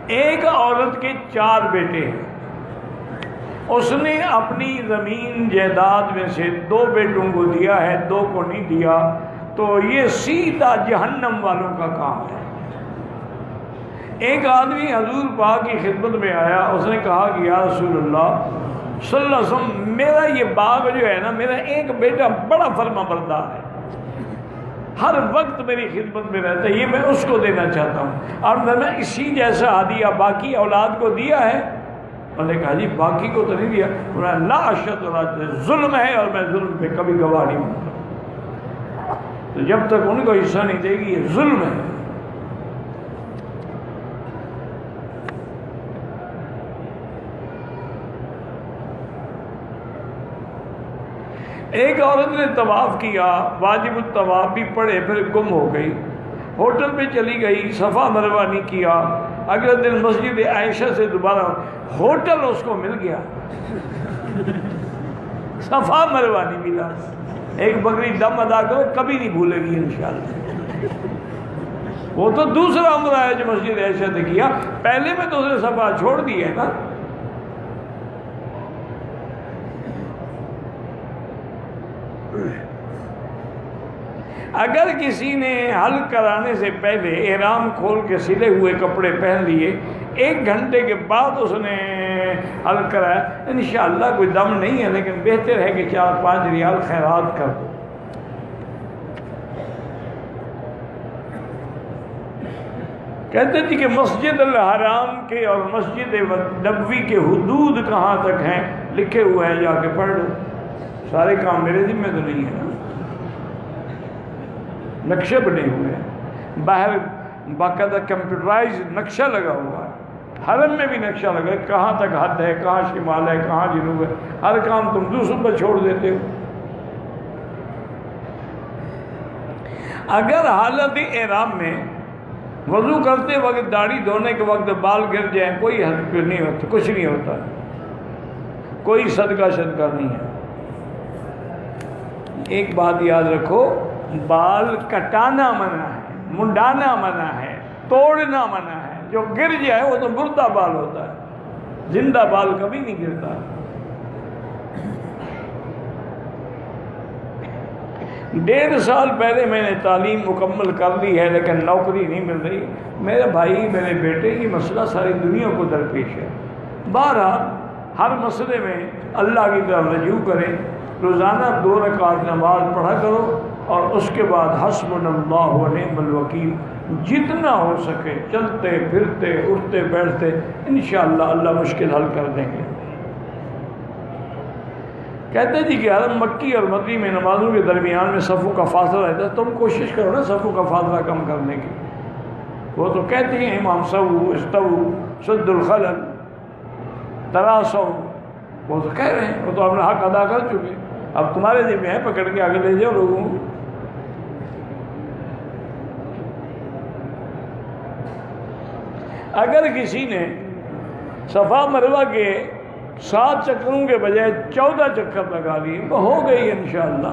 ایک عورت کے 4 بیٹے ہیں، اس نے اپنی زمین جائیداد میں سے 2 بیٹوں کو دیا ہے، 2 کو نہیں دیا، تو یہ سیدھا جہنم والوں کا کام ہے۔ ایک آدمی حضور پاک کی خدمت میں آیا، اس نے کہا کہ یا رسول اللہ صلی اللہ علیہ وسلم، میرا یہ باغ جو ہے نا، میرا ایک بیٹا بڑا فرما بردار ہے، ہر وقت میری خدمت میں رہتا ہے، یہ میں اس کو دینا چاہتا ہوں، اور میں نے اسی جیسا ہدیہ باقی اولاد کو دیا ہے۔ انہوں نے کہا جی باقی کو تو نہیں دیا۔ انہوں نے لا اشد ظلم ہے، اور میں ظلم پہ کبھی گواہ نہیں ہوں، تو جب تک ان کو حصہ نہیں دے گی یہ ظلم ہے۔ ایک عورت نے طواف کیا، واجب الطواف بھی پڑھے، پھر گم ہو گئی، ہوٹل پہ چلی گئی، صفا مروہ نہیں کیا، اگلے دن مسجد عائشہ سے دوبارہ ہوٹل اس کو مل گیا، صفا مروہ نہیں ملا۔ ایک بکری دم ادا کرو، کبھی نہیں بھولے گی انشاءاللہ۔ وہ تو دوسرا عمرہ ہے جو مسجد عائشہ نے کیا، پہلے میں تو اس نے صفا چھوڑ دی ہے نا۔ اگر کسی نے حل کرانے سے پہلے احرام کھول کے سلے ہوئے کپڑے پہن لیے، 1 گھنٹے کے بعد اس نے حل کرایا، انشاءاللہ کوئی دم نہیں ہے، لیکن بہتر ہے کہ 4-5 ریال خیرات کر دو۔ کہتے تھے کہ مسجد الحرام کے اور مسجد نبوی کے حدود کہاں تک ہیں لکھے ہوئے ہیں، جا کے پڑھ لو، سارے کام میرے ذمہ تو نہیں ہے نا۔ نقشے بنے ہوئے ہیں، باہر باقاعدہ کمپیوٹرائز نقشہ لگا ہوا ہے، حرم میں بھی نقشہ لگا ہے، کہاں تک حد ہے، کہاں شمال ہے، کہاں جنوب ہے، ہر کام تم دوسروں پر چھوڑ دیتے ہو۔ اگر حالت احرام میں وضو کرتے وقت، داڑھی دھونے کے وقت بال گر جائیں، کوئی حد نہیں ہوتا، کچھ نہیں ہوتا، کوئی صدقہ نہیں ہے۔ ایک بات یاد رکھو، بال کٹانا منع ہے، منڈانا منع ہے، توڑنا منع ہے، جو گر جائے وہ تو مردہ بال ہوتا ہے، زندہ بال کبھی نہیں گرتا۔ 1.5 سال پہلے میں نے تعلیم مکمل کر لی ہے، لیکن نوکری نہیں مل رہی۔ میرے بھائی، میرے بیٹے، یہ مسئلہ ساری دنیا کو درپیش ہے۔ بہرحال ہر مسئلے میں اللہ کی طرف رجوع کریں، روزانہ 2 رکعت نماز پڑھا کرو، اور اس کے بعد حسبنا اللہ و نعم الوکیل، جتنا ہو سکے چلتے پھرتے اٹھتے بیٹھتے، انشاءاللہ اللہ مشکل حل کر دیں گے۔ کہتے جی کہ حرم مکی اور مدنی میں نمازوں کے درمیان میں صفوں کا فاصلہ رہتا ہے، تم کوشش کرو نا صفوں کا فاصلہ کم کرنے کی۔ وہ تو کہتے ہیں امام سووا استووا سد الخلل تراصوا، وہ تو کہہ رہے ہیں، وہ تو اپنا حق ادا کر چکے، اب تمہارے ذمہ ہے پکڑ کے آگے لے جاؤ لوگوں کو۔ اگر کسی نے صفا مروہ کے 7 چکروں کے بجائے 14 چکر لگا لیے، وہ ہو گئی انشاءاللہ،